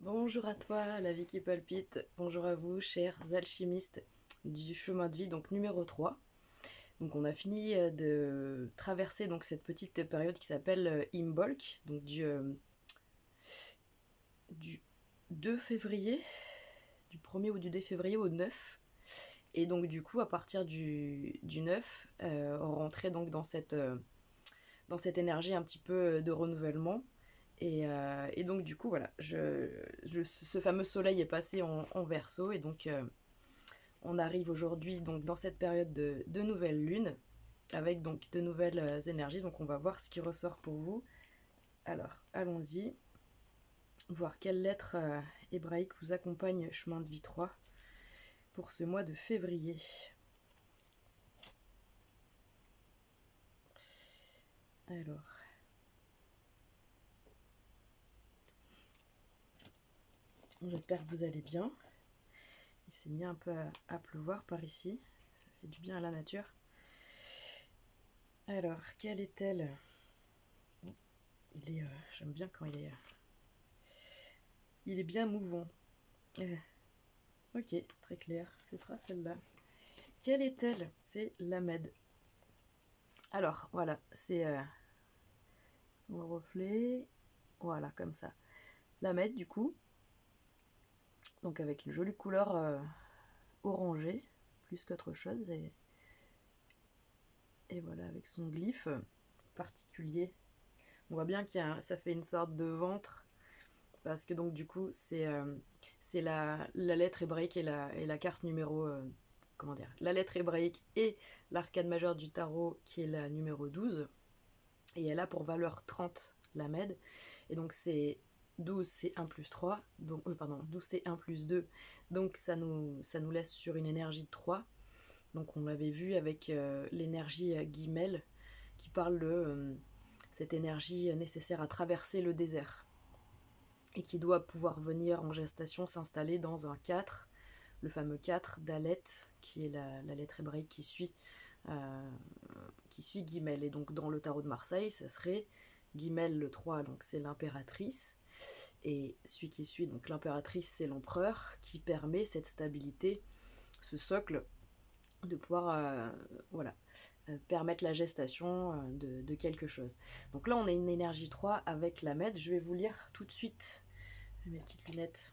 Bonjour à toi, la vie qui palpite. Bonjour à vous, chers alchimistes du chemin de vie, donc numéro 3. Donc on a fini de traverser donc cette petite période qui s'appelle Imbolc, donc du 2 février, du 1er ou du 2 février au 9. Et donc du coup, à partir du 9, on rentrait donc dans cette énergie un petit peu de renouvellement. Et donc du coup voilà, ce fameux soleil est passé en Verseau et donc on arrive aujourd'hui donc dans cette période de nouvelle lune avec donc de nouvelles énergies. Donc on va voir ce qui ressort pour vous. Alors allons-y, voir quelle lettre hébraïque vous accompagne chemin de vie 3 pour ce mois de février. Alors, j'espère que vous allez bien. Il s'est mis un peu à pleuvoir par ici, ça fait du bien à la nature. Alors, quelle est-elle? J'aime bien quand il est bien mouvant. Ok, c'est très clair, ce sera celle-là. Quelle est-elle? C'est Lamed. Alors, voilà, c'est son reflet. Voilà, comme ça. Lamed, du coup, donc avec une jolie couleur orangée, plus qu'autre chose. Et voilà, avec son glyphe particulier. On voit bien ça fait une sorte de ventre, parce que donc du coup, c'est la lettre hébraïque et la carte numéro... comment dire, la lettre hébraïque et l'arcane majeure du tarot qui est la numéro 12, et elle a pour valeur 30 la med, et donc c'est 12 c'est 1 plus 3, donc, 12 c'est 1 plus 2, donc ça nous laisse sur une énergie de 3, donc on l'avait vu avec l'énergie Guimel, qui parle de cette énergie nécessaire à traverser le désert, et qui doit pouvoir venir en gestation s'installer dans un 4, le fameux 4 d'Alet, qui est la lettre hébraïque qui suit Guimel. Et donc dans le tarot de Marseille, ça serait Guimel le 3, donc c'est l'impératrice, et celui qui suit, donc l'impératrice, c'est l'empereur, qui permet cette stabilité, ce socle, de pouvoir permettre la gestation de quelque chose. Donc là, on a une énergie 3 avec la Med. Je vais vous lire tout de suite, mes petites lunettes.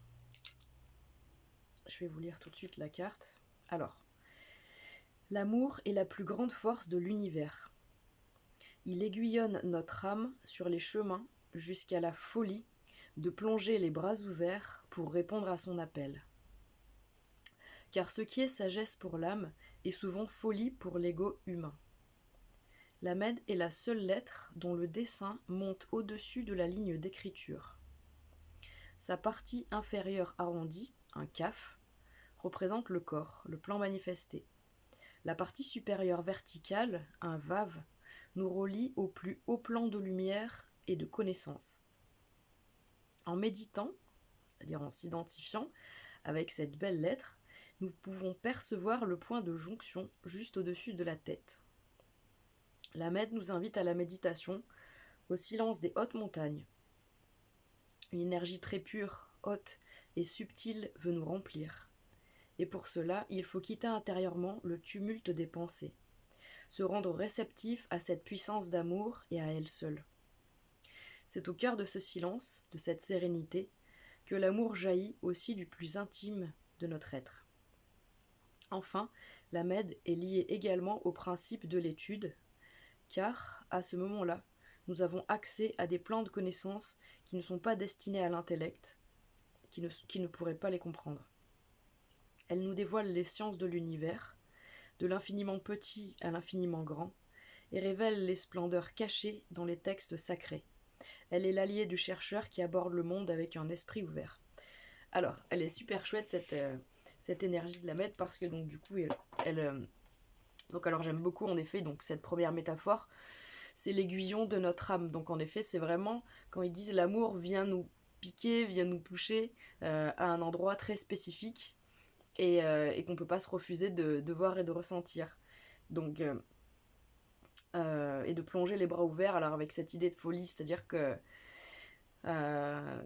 Je vais vous lire tout de suite la carte. Alors, l'amour est la plus grande force de l'univers. Il aiguillonne notre âme sur les chemins jusqu'à la folie de plonger les bras ouverts pour répondre à son appel. Car ce qui est sagesse pour l'âme est souvent folie pour l'ego humain. La Med est la seule lettre dont le dessin monte au-dessus de la ligne d'écriture. Sa partie inférieure arrondie, un kaf, représente le corps, le plan manifesté. La partie supérieure verticale, un vav, nous relie au plus haut plan de lumière et de connaissance. En méditant, c'est-à-dire en s'identifiant avec cette belle lettre, nous pouvons percevoir le point de jonction juste au-dessus de la tête. La Med nous invite à la méditation, au silence des hautes montagnes. Une énergie très pure, haute et subtile veut nous remplir. Et pour cela, il faut quitter intérieurement le tumulte des pensées, se rendre réceptif à cette puissance d'amour et à elle seule. C'est au cœur de ce silence, de cette sérénité, que l'amour jaillit aussi du plus intime de notre être. Enfin, la Med est liée également au principe de l'étude, car, à ce moment-là, nous avons accès à des plans de connaissances qui ne sont pas destinés à l'intellect, qui ne pourrait pas les comprendre. Elle nous dévoile les sciences de l'univers, de l'infiniment petit à l'infiniment grand, et révèle les splendeurs cachées dans les textes sacrés. Elle est l'alliée du chercheur qui aborde le monde avec un esprit ouvert. Alors, elle est super chouette cette énergie de la Med, parce que donc du coup, donc alors j'aime beaucoup en effet donc cette première métaphore, c'est l'aiguillon de notre âme. Donc en effet, c'est vraiment quand ils disent l'amour vient nous piquer, vient nous toucher à un endroit très spécifique, et qu'on ne peut pas se refuser de voir et de ressentir. Donc, et de plonger les bras ouverts, alors avec cette idée de folie, c'est-à-dire que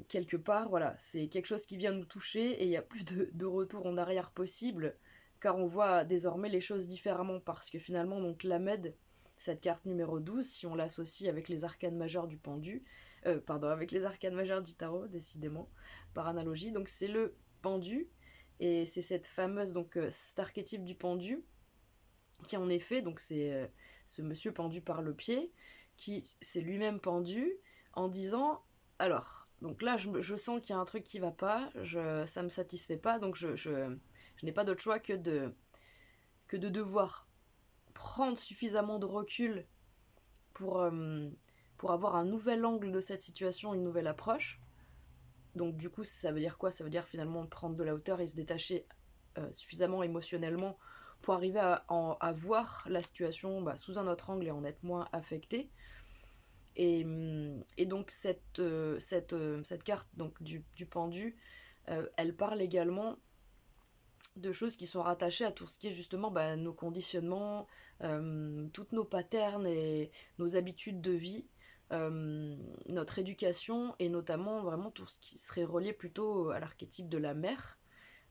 quelque part, voilà, c'est quelque chose qui vient nous toucher et il n'y a plus de retour en arrière possible, car on voit désormais les choses différemment, parce que finalement, donc l'Amed, cette carte numéro 12, si on l'associe avec les arcanes majeures du pendu, avec les arcanes majeures du tarot, décidément, par analogie, donc c'est le pendu, et c'est cette fameuse, donc cet archétype du pendu, qui en effet, donc c'est ce monsieur pendu par le pied, qui s'est lui-même pendu en disant, alors, donc là je sens qu'il y a un truc qui va pas, ça me satisfait pas, donc je n'ai pas d'autre choix que de devoir prendre suffisamment de recul pour, euh, pour avoir un nouvel angle de cette situation, une nouvelle approche. Donc du coup ça veut dire quoi? Ça veut dire finalement prendre de la hauteur et se détacher suffisamment émotionnellement pour arriver à voir la situation sous un autre angle et en être moins affecté. Et donc cette carte donc, du pendu, elle parle également de choses qui sont rattachées à tout ce qui est justement nos conditionnements, toutes nos patterns et nos habitudes de vie, notre éducation et notamment vraiment tout ce qui serait relié plutôt à l'archétype de la mère,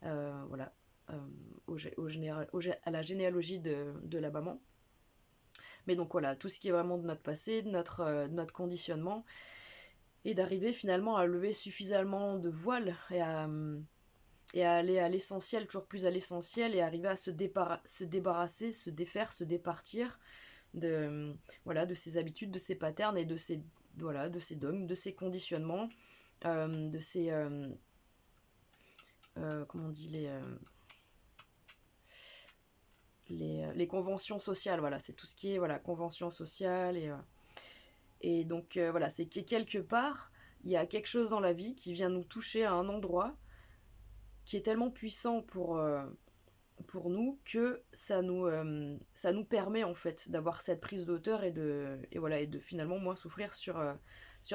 voilà, à la généalogie de la maman. Mais donc voilà, tout ce qui est vraiment de notre passé, de notre conditionnement, et d'arriver finalement à lever suffisamment de voiles et à aller à l'essentiel, toujours plus à l'essentiel, et arriver à se débarrasser, se défaire, se départir de ces habitudes, de ces patterns et de ces dogmes, de ces conditionnements, de ces... comment on dit les conventions sociales, voilà, c'est tout ce qui est conventions sociales et donc voilà, c'est que quelque part il y a quelque chose dans la vie qui vient nous toucher à un endroit qui est tellement puissant pour nous que ça nous permet en fait d'avoir cette prise d'auteur et de finalement moins souffrir sur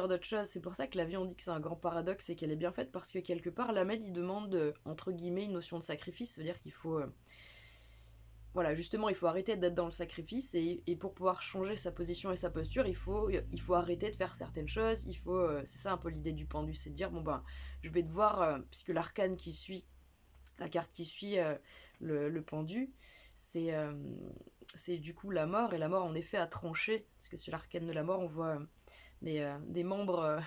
d'autres choses. C'est pour ça que la vie, on dit que c'est un grand paradoxe et qu'elle est bien faite, parce que quelque part l'Ahmed il demande entre guillemets une notion de sacrifice, c'est-à-dire qu'il faut justement, il faut arrêter d'être dans le sacrifice et pour pouvoir changer sa position et sa posture, il faut arrêter de faire certaines choses. C'est ça un peu l'idée du pendu, c'est de dire je vais devoir, puisque l'arcane qui suit, la carte qui suit le pendu, c'est du coup la mort, et la mort en effet a tranché, parce que sur l'arcane de la mort, on voit des membres.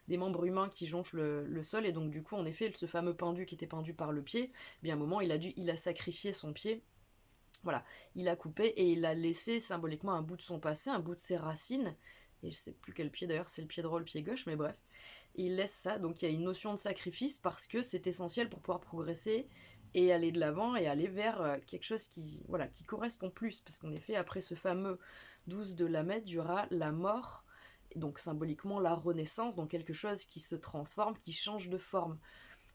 Des membres humains qui jonchent le sol, et donc du coup en effet ce fameux pendu qui était pendu par le pied, bien à un moment il a sacrifié son pied. Voilà, il a coupé et il a laissé symboliquement un bout de son passé, un bout de ses racines, et je sais plus quel pied d'ailleurs, c'est le pied droit ou le pied gauche, mais bref, il laisse ça, donc il y a une notion de sacrifice parce que c'est essentiel pour pouvoir progresser et aller de l'avant et aller vers quelque chose qui correspond plus, parce qu'en effet après ce fameux 12 de Lamed, il y aura la mort, donc symboliquement la renaissance, donc quelque chose qui se transforme, qui change de forme,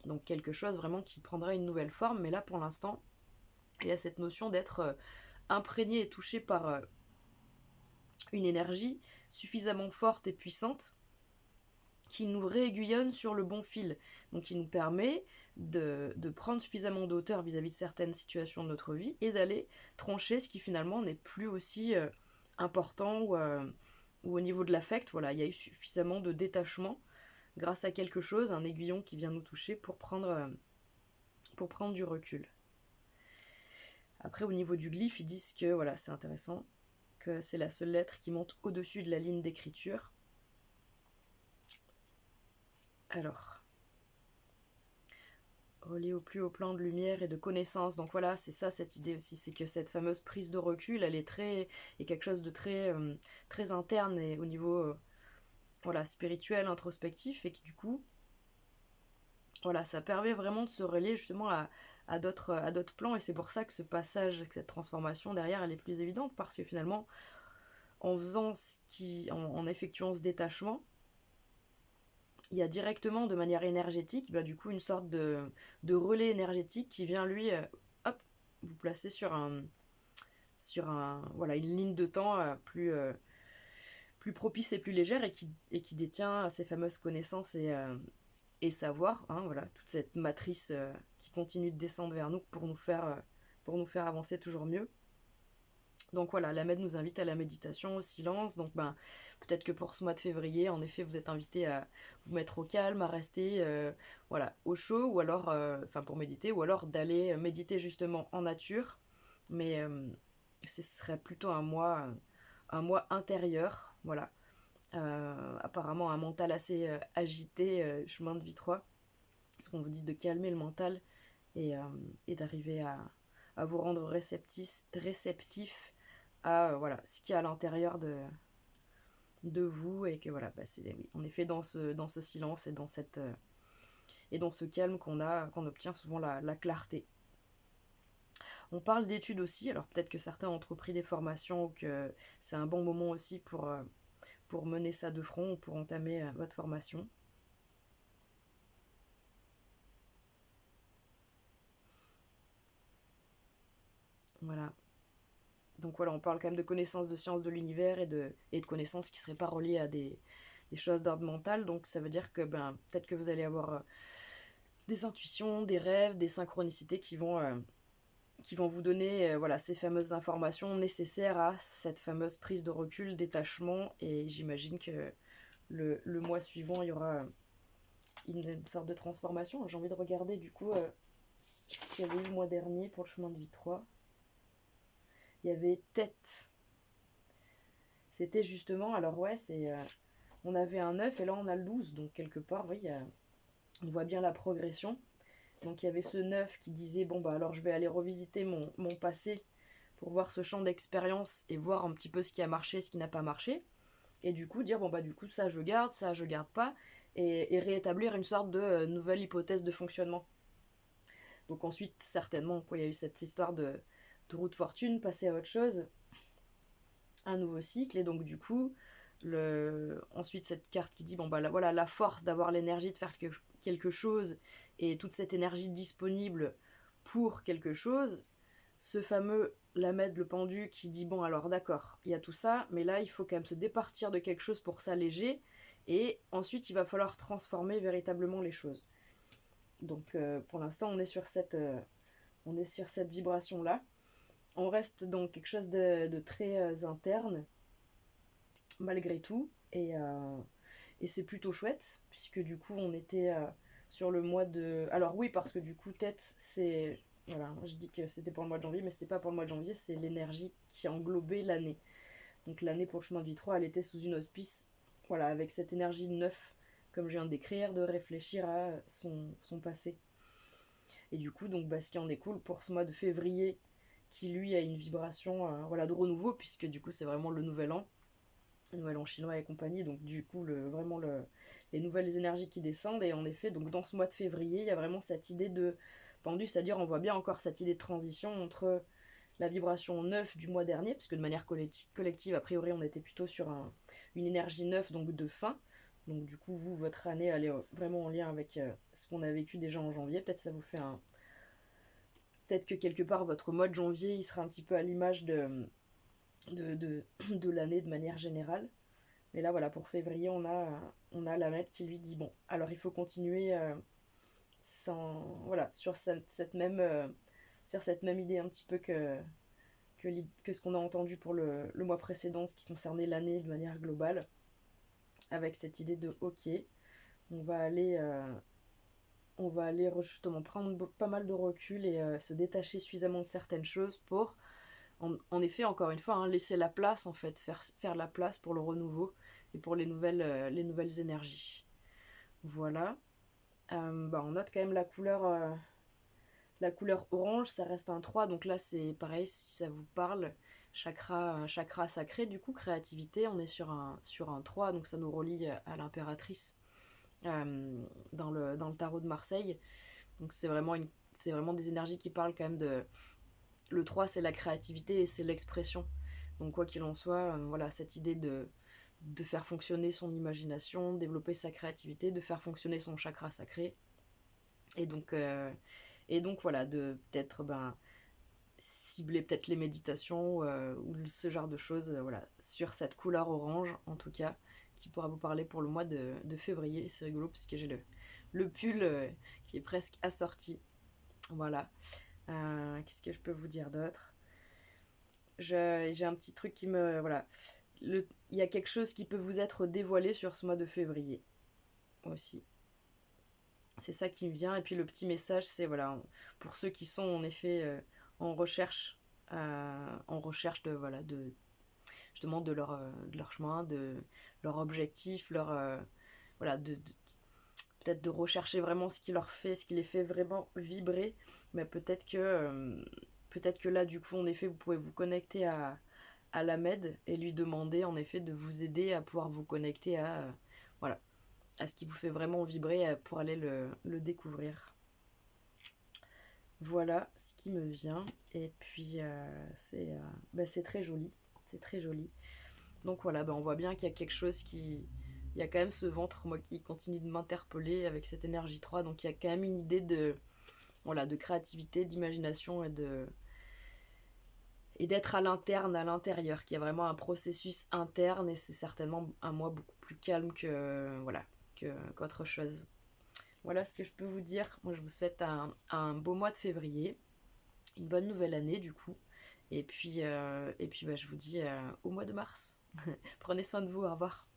donc quelque chose vraiment qui prendra une nouvelle forme, mais là pour l'instant il y a cette notion d'être imprégné et touché par une énergie suffisamment forte et puissante qui nous réaiguillonne sur le bon fil, donc qui nous permet de prendre suffisamment de hauteur vis-à-vis de certaines situations de notre vie et d'aller trancher ce qui finalement n'est plus aussi important ou au niveau de l'affect. Voilà, il y a eu suffisamment de détachement grâce à quelque chose, un aiguillon qui vient nous toucher pour prendre du recul. Après, au niveau du glyphe, ils disent que, voilà, c'est intéressant, que c'est la seule lettre qui monte au-dessus de la ligne d'écriture. Alors, relié au plus haut plan de lumière et de connaissance. Donc voilà, c'est ça cette idée aussi, c'est que cette fameuse prise de recul, elle est quelque chose de très interne et au niveau spirituel, introspectif, et que du coup, voilà, ça permet vraiment de se relier justement à d'autres plans, et c'est pour ça que ce passage, que cette transformation derrière, elle est plus évidente, parce que finalement, en effectuant ce détachement, il y a directement, de manière énergétique, du coup, une sorte de relais énergétique qui vient, lui, vous placer sur une ligne de temps plus propice et plus légère, et qui détient ces fameuses connaissances et savoir, toute cette matrice qui continue de descendre vers nous pour nous faire avancer toujours mieux. Donc voilà, la Med nous invite à la méditation, au silence. Donc ben, peut-être que pour ce mois de février, en effet, vous êtes invité à vous mettre au calme, à rester voilà, au chaud, ou alors, enfin pour méditer, ou alors d'aller méditer justement en nature. Mais ce serait plutôt un mois intérieur, voilà. Apparemment un mental assez agité, chemin de vie 3. Parce qu'on vous dit de calmer le mental et, et d'arriver à vous rendre réceptif à voilà, ce qu'il y a à l'intérieur de vous et que voilà, bah c'est oui, en effet dans ce silence et dans ce calme qu'on obtient souvent la clarté. On parle d'études aussi, alors peut-être que certains ont entrepris des formations ou que c'est un bon moment aussi pour mener ça de front ou pour entamer votre formation. Voilà. Donc voilà, on parle quand même de connaissances de sciences de l'univers et de connaissances qui ne seraient pas reliées à des choses d'ordre mental. Donc ça veut dire que ben, peut-être que vous allez avoir des intuitions, des rêves, des synchronicités qui vont vous donner voilà, ces fameuses informations nécessaires à cette fameuse prise de recul, détachement. Et j'imagine que le mois suivant, il y aura une sorte de transformation. J'ai envie de regarder du coup ce qu'il y avait eu le mois dernier pour le chemin de vie 3. Il y avait tête. C'était justement, alors ouais, on avait un 9 et là on a le 12, donc quelque part, oui, on voit bien la progression. Donc il y avait ce 9 qui disait, bon bah alors je vais aller revisiter mon passé pour voir ce champ d'expérience et voir un petit peu ce qui a marché, ce qui n'a pas marché. Et du coup dire, bon bah du coup ça je garde pas, et réétablir une sorte de nouvelle hypothèse de fonctionnement. Donc ensuite, certainement, quoi, il y a eu cette histoire de roue de fortune, passer à autre chose, un nouveau cycle, et donc du coup, ensuite cette carte qui dit, bon bah là, voilà, la force d'avoir l'énergie de faire quelque chose, et toute cette énergie disponible pour quelque chose, ce fameux Lamed, le pendu, qui dit, bon alors d'accord, il y a tout ça, mais là il faut quand même se départir de quelque chose pour s'alléger, et ensuite il va falloir transformer véritablement les choses. Donc pour l'instant on est sur cette vibration là. On reste dans quelque chose de très interne malgré tout, et c'est plutôt chouette puisque du coup on était sur le mois de... Alors oui, parce que du coup tête c'est... Voilà, je dis que c'était pour le mois de janvier, mais c'était pas pour le mois de janvier, c'est l'énergie qui englobait l'année. Donc l'année pour le chemin de vie 3, elle était sous une auspice, voilà, avec cette énergie neuve, comme je viens de décrire, de réfléchir à son passé. Et du coup, donc, bah, ce qui en découle pour ce mois de février, qui lui a une vibration voilà, de renouveau, puisque du coup c'est vraiment le nouvel an chinois et compagnie, donc du coup les nouvelles énergies qui descendent, et en effet, donc dans ce mois de février, il y a vraiment cette idée de pendu, c'est-à-dire on voit bien encore cette idée de transition entre la vibration neuve du mois dernier, parce que de manière collective, a priori, on était plutôt sur une énergie neuve, donc de fin. Donc du coup, vous, votre année, elle est vraiment en lien avec ce qu'on a vécu déjà en janvier. Peut-être ça vous fait un... Peut-être que quelque part, votre mois de janvier, il sera un petit peu à l'image de l'année de manière générale. Mais là, voilà, pour février, on a la maître qui lui dit, bon, alors il faut continuer voilà, sur sur cette même idée un petit peu que ce qu'on a entendu pour le mois précédent, ce qui concernait l'année de manière globale, avec cette idée de ok, on va aller, on va aller justement prendre pas mal de recul et se détacher suffisamment de certaines choses pour, en effet, encore une fois, hein, laisser la place, en fait, faire la place pour le renouveau et pour les nouvelles énergies. Voilà. Bah, on note quand même la couleur orange, ça reste un 3, donc là c'est pareil, si ça vous parle, chakra sacré, du coup, créativité, on est sur un 3, donc ça nous relie à l'impératrice dans le tarot de Marseille. Donc c'est vraiment des énergies qui parlent quand même de... Le 3, c'est la créativité et c'est l'expression. Donc quoi qu'il en soit, voilà, cette idée de faire fonctionner son imagination, développer sa créativité, de faire fonctionner son chakra sacré. Et donc voilà, de peut-être cibler peut-être les méditations ou ce genre de choses, voilà, sur cette couleur orange en tout cas, qui pourra vous parler pour le mois de février. C'est rigolo parce que j'ai le pull qui est presque assorti. Voilà. Qu'est-ce que je peux vous dire d'autre ? j'ai un petit truc qui me... Voilà. Il y a quelque chose qui peut vous être dévoilé sur ce mois de février aussi. C'est ça qui me vient. Et puis le petit message, c'est voilà, pour ceux qui sont en effet en recherche de, voilà, justement de leur chemin, de leur objectif, voilà, peut-être de rechercher vraiment ce qui leur fait, ce qui les fait vraiment vibrer. Mais peut-être que là, du coup, en effet, vous pouvez vous connecter à l'Ahmed et lui demander en effet de vous aider à pouvoir vous connecter voilà, à ce qui vous fait vraiment vibrer pour aller le découvrir. Voilà ce qui me vient. Et puis c'est très joli. C'est très joli. Donc voilà, on voit bien qu'il y a quelque chose qui... Il y a quand même ce ventre, moi, qui continue de m'interpeller avec cette énergie 3. Donc il y a quand même une idée voilà, de créativité, d'imagination et d'être à l'intérieur, qu'il y a vraiment un processus interne et c'est certainement un mois beaucoup plus calme voilà, qu'autre chose. Voilà ce que je peux vous dire. Moi, je vous souhaite un beau mois de février, une bonne nouvelle année du coup. Et puis je vous dis au mois de mars. Prenez soin de vous, au revoir.